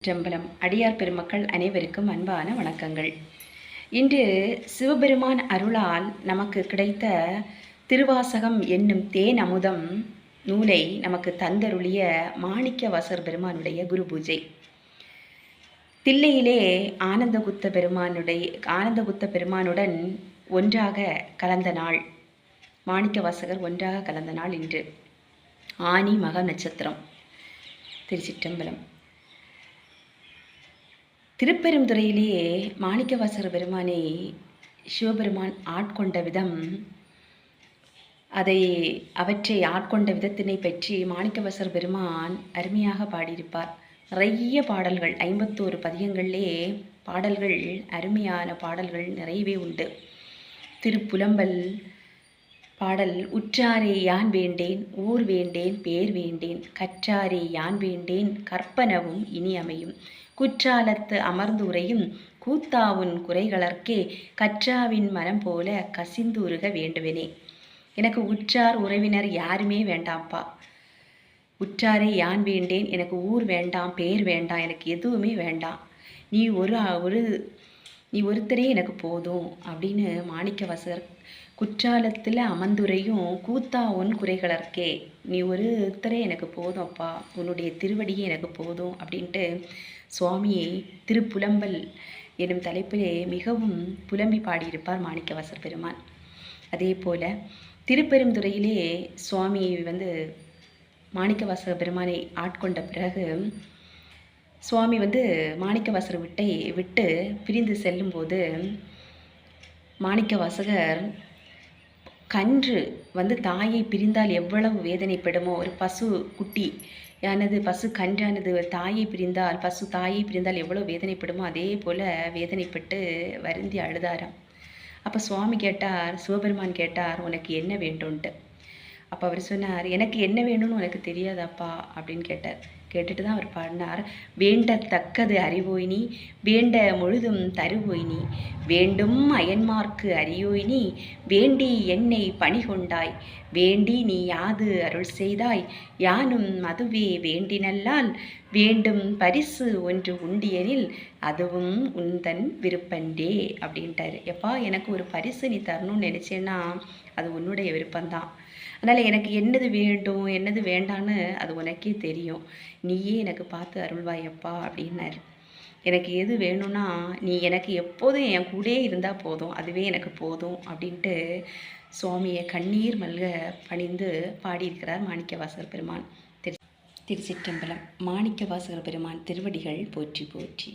ஜம்பலம் அடியார் பெருமக்கள் அனைவருக்கும் அன்பான வணக்கங்கள். இன்று சிவபெருமான் அருளால் நமக்கு கிடைத்த திருவாசகம் என்னும் தேன் அமுதம் நூலை நமக்கு தந்தருளிய மாணிக்க வாசகர் பெருமானுடைய குரு பூஜை. தில்லையிலே ஆனந்தகுத்த பெருமானுடன் ஒன்றாக கலந்த நாள், மாணிக்க வாசகர் ஒன்றாக கலந்த நாள் இன்று. ஆனி மக நட்சத்திரம். திருச்சிற்றம்பலம். திருப்பெருந்துறையிலேயே மாணிக்கவாசகர் பெருமானை சிவபெருமான் ஆட்கொண்ட விதம், அவற்றை ஆட்கொண்ட விதத்தினை பற்றி மாணிக்கவாசகர் பெருமான் அருமையாக பாடியிருப்பார். நிறைய பாடல்கள், 51 பதியங்களிலே பாடல்கள், அருமையான பாடல்கள் நிறையவே உண்டு. திருப்புலம்பல் பாடல்: உற்றாரே யான் வேண்டேன், ஊர் வேண்டேன், பேர் வேண்டேன், கற்றாரே யான் வேண்டேன், கற்பனவும் இனி அமையும், குற்றாலத்து அமர்ந்து உரையும் கூத்தாவுன் குறைகளற்கே கற்றாவின் மனம் போல கசிந்து உருக வேண்டுவனே. எனக்கு உற்றார் உறவினர் யாருமே வேண்டாம்ப்பா. உற்றாரே யான் வேண்டேன், எனக்கு ஊர் வேண்டாம், பேர் வேண்டாம், எனக்கு எதுவுமே வேண்டாம், நீ ஒருத்தரே எனக்கு போதும் அப்படின்னு மாணிக்கவாசகர் குற்றாலத்தில் அமர்ந்துரையும் கூத்தா உன் குறைகளற்கே, நீ ஒருத்தரே எனக்கு போதும் அப்பா, உன்னுடைய திருவடியே எனக்கு போதும் அப்படின்ட்டு சுவாமியை திருப்புலம்பல் எனும் தலைப்பிலே மிகவும் புலம்பி பாடியிருப்பார் மாணிக்கவாசகர் பெருமான். அதே போல திருப்பெருந்துறையிலே சுவாமி மாணிக்கவாசகர் பெருமானை ஆட்கொண்ட பிறகு சுவாமி மாணிக்கவாசகர் விட்டு பிரிந்து செல்லும்போது மாணிக்கவாசகர் கன்று தாயை பிரிந்தால் எவ்வளவு வேதனைப்படுமோ, ஒரு பசு கன்றானது தாயை பிரிந்தால் எவ்வளவு வேதனைப்படுமோ அதே போல் வேதனைப்பட்டு வருந்தி அழுதாராம். அப்போ சிவபெருமான் கேட்டார், உனக்கு என்ன வேண்டும்ன்ட்டு. அப்போ அவர் சொன்னார், எனக்கு என்ன வேணும்னு உனக்கு தெரியாதாப்பா அப்படின்னு கேட்டார். கேட்டுட்டு தான் அவர் பாடினார்: வேண்டத்தக்கது அறிவோய்னி, வேண்ட முழுதும் தருவோய்னி, வேண்டும் அயன்மார்க்கு அறியோய்னி, வேண்டி என்னை பணி கொண்டாய், வேண்டி நீ யாது அருள் செய்தாய், யானும் அதுவே வேண்டினல்லால், வேண்டும் பரிசு ஒன்று உண்டியனில் அதுவும் உந்தன் விருப்பன்றே அப்படின்ட்டாரு. எப்பா, எனக்கு ஒரு பரிசு நீ தரணும்னு நினச்சேன்னா அது உன்னுடைய விருப்பம்தான். அதனால் எனக்கு என்னது வேண்டும் என்னது வேண்டான்னு அது உனக்கே தெரியும், நீயே எனக்கு பார்த்து அருள்வாயப்பா அப்படின்னாரு. எனக்கு எது வேணும்னா நீ எனக்கு எப்போதும் என் கூடயே இருந்தால் போதும், அதுவே எனக்கு போதும் அப்படின்ட்டு சுவாமியை கண்ணீர் மல்க பணிந்து பாடியிருக்கிறார் மாணிக்கவாசகர் பெருமான். திருச்சிற்றம்பலம். மாணிக்கவாசகர் பெருமான் திருவடிகள் போற்றி போற்றி.